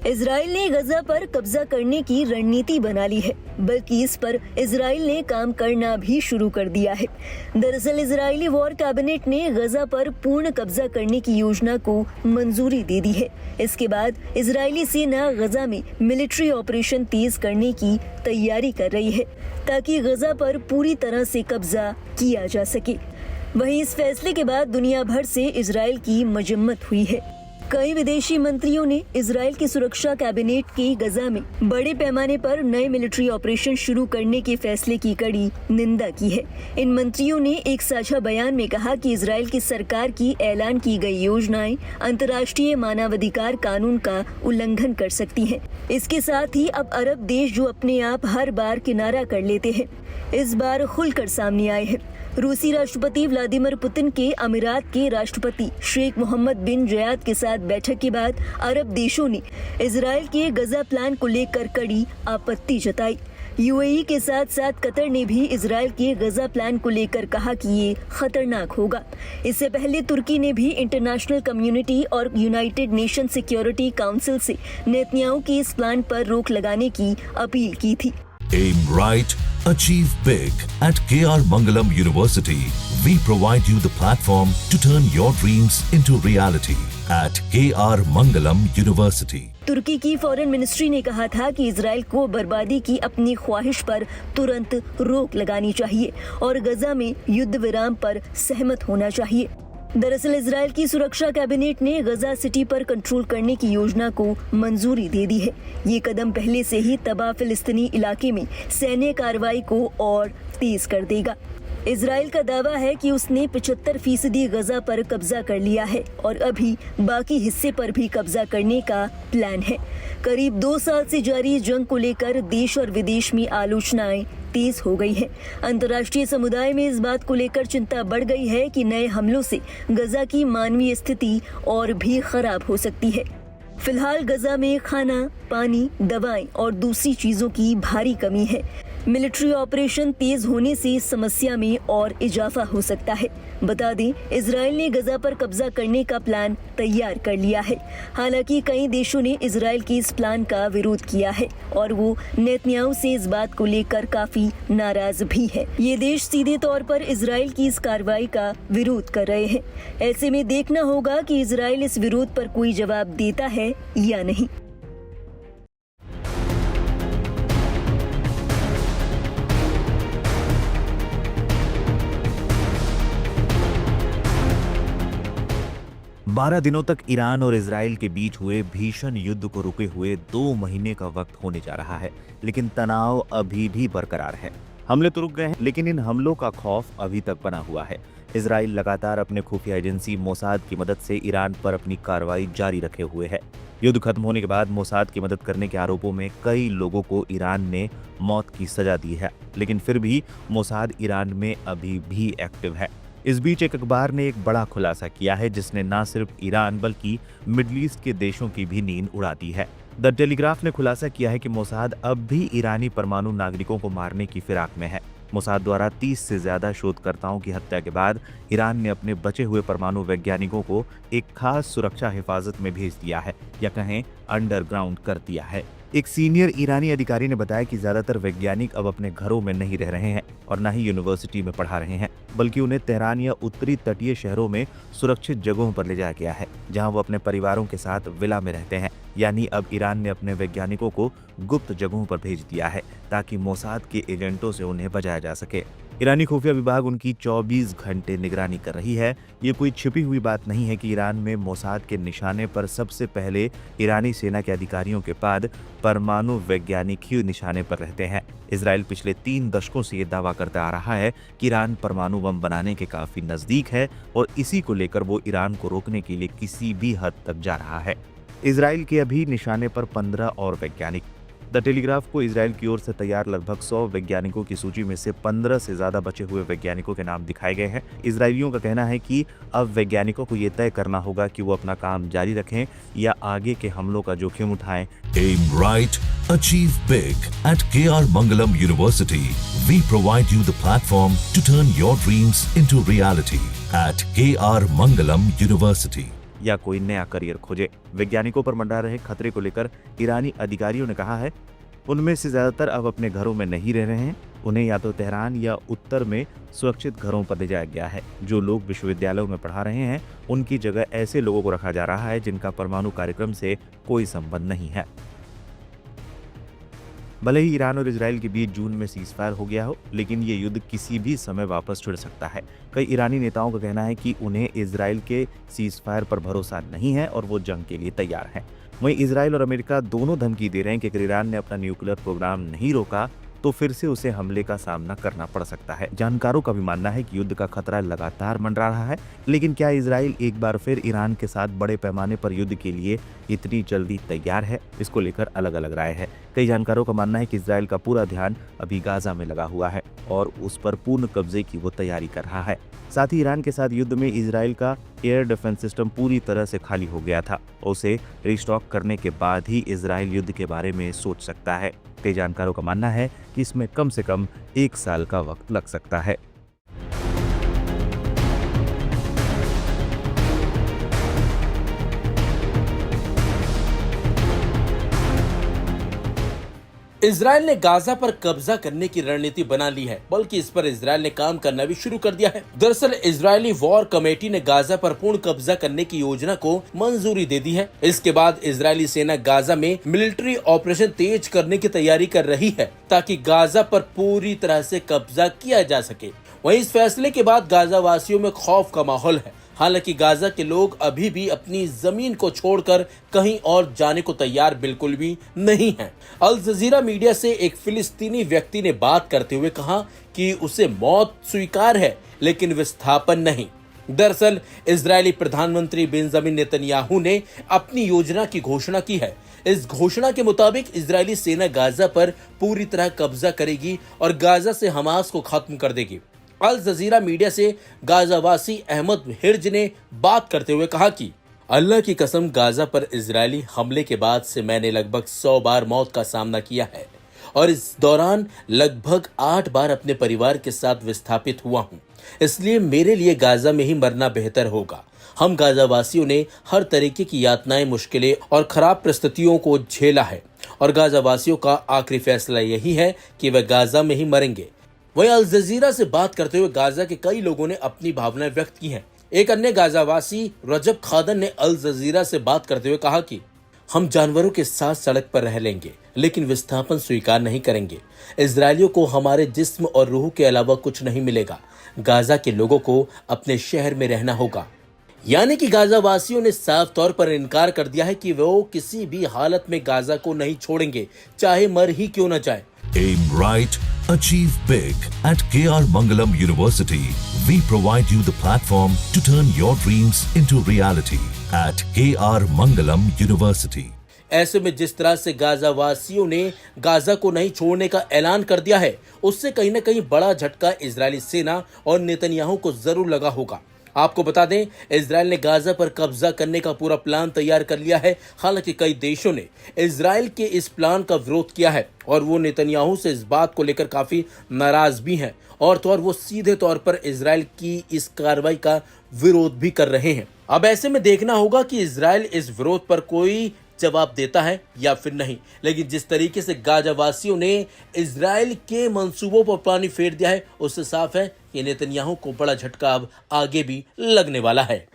Israel ने गजा पर कब्जा करने की रणनीति बना ली है, बल्कि इस पर इजराइल ने काम करना भी शुरू कर दिया है। दरअसल इजरायली वॉर कैबिनेट ने गजा पर पूर्ण कब्जा करने की योजना को मंजूरी दे दी है। इसके बाद इजरायली सेना गजा में मिलिट्री ऑपरेशन तेज करने की तैयारी कर रही है, ताकि गजा पर पूरी तरह से कब्जा किया जा सके। वहीं इस फैसले के बाद दुनिया भर से इजराइल की मजम्मत हुई है। कई विदेशी मंत्रियों ने इजराइल की सुरक्षा कैबिनेट की गजा में बड़े पैमाने पर नए मिलिट्री ऑपरेशन शुरू करने के फैसले की कड़ी निंदा की है। इन मंत्रियों ने एक साझा बयान में कहा कि इजराइल की सरकार की ऐलान की गई योजनाएं अंतर्राष्ट्रीय मानवाधिकार कानून का उल्लंघन कर सकती हैं। इसके साथ ही अब अरब देश जो अपने आप हर बार किनारा कर लेते हैं, इस बार खुलकर सामने आए हैं। रूसी राष्ट्रपति व्लादिमीर पुतिन के अमीरात के राष्ट्रपति शेख मोहम्मद बिन जायद के साथ बैठक के बाद अरब देशों ने इजराइल के गजा प्लान को लेकर कड़ी आपत्ति जताई। यूएई के साथ साथ कतर ने भी इजराइल के गजा प्लान को लेकर कहा कि ये खतरनाक होगा। इससे पहले तुर्की ने भी इंटरनेशनल कम्युनिटी और यूनाइटेड नेशन सिक्योरिटी काउंसिल से नेतन्याहू के इस प्लान पर रोक लगाने की अपील की थी। Aim right, achieve big. At KR Mangalam University, we provide you the platform to turn your dreams into reality. At KR Mangalam University. तुर्की की फॉरेन मिनिस्ट्री ने कहा था कि इजराइल को बर्बादी की अपनी ख्वाहिश पर तुरंत रोक लगानी चाहिए और गजा में युद्ध विराम पर सहमत होना चाहिए। दरअसल इजराइल की सुरक्षा कैबिनेट ने गजा सिटी पर कंट्रोल करने की योजना को मंजूरी दे दी है। ये कदम पहले से ही तबाह फिलिस्तीनी इलाके में सैन्य कार्रवाई को और तेज कर देगा। इजराइल का दावा है कि उसने 75% गजा पर कब्जा कर लिया है और अभी बाकी हिस्से पर भी कब्जा करने का प्लान है। करीब 2 साल से जारी जंग को लेकर देश और विदेश में आलोचनाएं तेज हो गई है। अंतर्राष्ट्रीय समुदाय में इस बात को लेकर चिंता बढ़ गई है कि नए हमलों से गजा की मानवीय स्थिति और भी खराब हो सकती है। फिलहाल गजा में खाना, पानी, दवाएं और दूसरी चीजों की भारी कमी है। मिलिट्री ऑपरेशन तेज होने से समस्या में और इजाफा हो सकता है। बता दें, इजराइल ने गजा पर कब्जा करने का प्लान तैयार कर लिया है। हालांकि कई देशों ने इजराइल के इस प्लान का विरोध किया है और वो नेतन्याहू से इस बात को लेकर काफी नाराज भी है। ये देश सीधे तौर पर इजराइल की इस कार्रवाई का विरोध कर रहे हैं। ऐसे में देखना होगा कि इजराइल इस विरोध पर कोई जवाब देता है या नहीं। बारह दिनों तक ईरान और इजराइल के बीच हुए भीषण युद्ध को रुके हुए 2 महीने का वक्त होने जा रहा है, लेकिन तनाव अभी भी बरकरार है। हमले तो रुक गए हैं, लेकिन इन हमलों का खौफ अभी तक बना हुआ है। इजराइल लगातार अपने खुफिया एजेंसी मोसाद की मदद से ईरान पर अपनी कार्रवाई जारी रखे हुए है। युद्ध खत्म होने के बाद मोसाद की मदद करने के आरोपों में कई लोगों को ईरान ने मौत की सजा दी है, लेकिन फिर भी मोसाद ईरान में अभी भी एक्टिव है। इस बीच एक अखबार ने एक बड़ा खुलासा किया है, जिसने न सिर्फ ईरान बल्कि मिडल ईस्ट के देशों की भी नींद उड़ा दी है। द टेलीग्राफ ने खुलासा किया है कि मोसाद अब भी ईरानी परमाणु नागरिकों को मारने की फिराक में है। मोसाद द्वारा 30 से ज्यादा शोधकर्ताओं की हत्या के बाद ईरान ने अपने बचे हुए परमाणु वैज्ञानिकों को एक खास सुरक्षा हिफाजत में भेज दिया है, या कहें अंडरग्राउंड कर दिया है। एक सीनियर ईरानी अधिकारी ने बताया कि ज्यादातर वैज्ञानिक अब अपने घरों में नहीं रह रहे हैं और न ही यूनिवर्सिटी में पढ़ा रहे हैं, बल्कि उन्हें तेहरान या उत्तरी तटीय शहरों में सुरक्षित जगहों पर ले जाया गया है, जहां वो अपने परिवारों के साथ विला में रहते हैं। यानी अब ईरान ने अपने वैज्ञानिकों को गुप्त जगहों पर भेज दिया है, ताकि मोसाद के एजेंटों से उन्हें बचाया जा सके। ईरानी खुफिया विभाग उनकी 24 घंटे निगरानी कर रही है। ये कोई छिपी हुई बात नहीं है कि ईरान में मोसाद के निशाने पर सबसे पहले ईरानी सेना के अधिकारियों के बाद परमाणु वैज्ञानिक ही निशाने पर रहते हैं। इजराइल पिछले 3 दशकों से ये दावा करता आ रहा है कि ईरान परमाणु बम बनाने के काफी नजदीक है और इसी को लेकर वो ईरान को रोकने के लिए किसी भी हद तक जा रहा है। इजराइल के अभी निशाने पर 15 और वैज्ञानिक। द टेलीग्राफ को इजराइल की ओर से तैयार लगभग 100 वैज्ञानिकों की सूची में से 15 से ज्यादा बचे हुए वैज्ञानिकों के नाम दिखाए गए हैं। इजरायलियों का कहना है कि अब वैज्ञानिकों को ये तय करना होगा कि वो अपना काम जारी रखें या आगे के हमलों का जोखिम उठाएं। Aim right, achieve big. At KR Mangalam University, we provide you the platform to turn your dreams into reality. At KR Mangalam University. या कोई नया करियर खोजे। वैज्ञानिकों पर मंडरा रहे खतरे को लेकर ईरानी अधिकारियों ने कहा है, उनमें से ज्यादातर अब अपने घरों में नहीं रह रहे हैं। उन्हें या तो तेहरान या उत्तर में सुरक्षित घरों पर ले जाया गया है। जो लोग विश्वविद्यालयों में पढ़ा रहे हैं, उनकी जगह ऐसे लोगों को रखा जा रहा है जिनका परमाणु कार्यक्रम से कोई संबंध नहीं है। भले ही ईरान और इजराइल के बीच जून में सीजफायर हो गया हो, लेकिन ये युद्ध किसी भी समय वापस छिड़ सकता है। कई ईरानी नेताओं का कहना है कि उन्हें इजराइल के सीजफायर पर भरोसा नहीं है और वो जंग के लिए तैयार हैं। वहीं इजराइल और अमेरिका दोनों धमकी दे रहे हैं कि अगर ईरान ने अपना न्यूक्लियर प्रोग्राम नहीं रोका तो फिर से उसे हमले का सामना करना पड़ सकता है। जानकारों का भी मानना है कि युद्ध का खतरा लगातार मंडरा रहा है, लेकिन क्या इजराइल एक बार फिर ईरान के साथ बड़े पैमाने पर युद्ध के लिए इतनी जल्दी तैयार है? इसको लेकर अलग अलग राय है। कई जानकारों का मानना है कि इजराइल का पूरा ध्यान अभी गाजा में लगा हुआ है और उस पर पूर्ण कब्जे की वो तैयारी कर रहा है। साथ ही ईरान के साथ युद्ध में इजराइल का एयर डिफेंस सिस्टम पूरी तरह से खाली हो गया था। उसे रिस्टॉक करने के बाद ही इजराइल युद्ध के बारे में सोच सकता है। कई जानकारों का मानना है कि इसमें कम से कम 1 साल का वक्त लग सकता है। इजराइल ने गाजा पर कब्जा करने की रणनीति बना ली है, बल्कि इस पर इजराइल ने काम करना भी शुरू कर दिया है। दरअसल इजरायली वॉर कमेटी ने गाजा पर पूर्ण कब्जा करने की योजना को मंजूरी दे दी है। इसके बाद इजरायली सेना गाजा में मिलिट्री ऑपरेशन तेज करने की तैयारी कर रही है, ताकि गाजा पर पूरी तरह से कब्जा किया जा सके। वहीं इस फैसले के बाद गाजा वासियों में खौफ का माहौल है। हालांकि गाजा के लोग अभी भी अपनी जमीन को छोड़कर कहीं और जाने को तैयार बिल्कुल भी नहीं हैं। अल जजीरा मीडिया से एक फिलिस्तीनी व्यक्ति ने बात करते हुए कहा कि उसे मौत स्वीकार है, लेकिन विस्थापन नहीं। दरअसल इजरायली प्रधानमंत्री बेंजामिन नेतन्याहू ने अपनी योजना की घोषणा की है। इस घोषणा के मुताबिक इजरायली सेना गाजा पर पूरी तरह कब्जा करेगी और गाजा से हमास को खत्म कर देगी। अल जजीरा मीडिया से गाजावासी अहमद हिर्ज ने बात करते हुए कहा कि अल्लाह की कसम, गाजा पर इजरायली हमले के बाद से मैंने लगभग 100 बार मौत का सामना किया है और इस दौरान लगभग 8 बार अपने परिवार के साथ विस्थापित हुआ हूं। इसलिए मेरे लिए गाजा में ही मरना बेहतर होगा। हम गाजावासियों ने हर तरीके की यातनाएं, मुश्किलें और खराब परिस्थितियों को झेला है और गाजावासियों का आखिरी फैसला यही है कि वे गाजा में ही मरेंगे। वहीं अल जजीरा से बात करते हुए गाजा के कई लोगों ने अपनी भावनाएं व्यक्त की हैं। एक अन्य गाजावासी रजब खादन ने अल जजीरा से बात करते हुए कहा कि हम जानवरों के साथ सड़क पर रह लेंगे, लेकिन विस्थापन स्वीकार नहीं करेंगे। इजरायलियों को हमारे जिस्म और रूह के अलावा कुछ नहीं मिलेगा। गाजा के लोगों को अपने शहर में रहना होगा। यानी कि गाजा वासियों ने साफ तौर पर इनकार कर दिया है कि वो किसी भी हालत में गाजा को नहीं छोड़ेंगे, चाहे मर ही क्यों न जाए। Aim right, achieve big. At KR Mangalam University, we provide you the platform to turn your dreams into reality. At KR Mangalam University. ऐसे में जिस तरह से गाजा वासियों ने गाजा को नहीं छोड़ने का ऐलान कर दिया है, उससे कहीं न कहीं बड़ा झटका इजरायली सेना और नेतन्याहू को जरूर लगा होगा। आपको बता दें, इजराइल ने गाजा पर कब्जा करने का पूरा प्लान तैयार कर लिया है। हालांकि कई देशों ने इजराइल के इस प्लान का विरोध किया है और वो नेतन्याहू से इस बात को लेकर काफी नाराज भी हैं और तो और वो सीधे तौर पर इजराइल की इस कार्रवाई का विरोध भी कर रहे हैं। अब ऐसे में देखना होगा कि इजराइल इस विरोध पर कोई जवाब देता है या फिर नहीं। लेकिन जिस तरीके से गाजा वासियों ने इजराइल के मंसूबों पर पानी फेर दिया है, उससे साफ है कि नेतन्याहू को बड़ा झटका अब आगे भी लगने वाला है।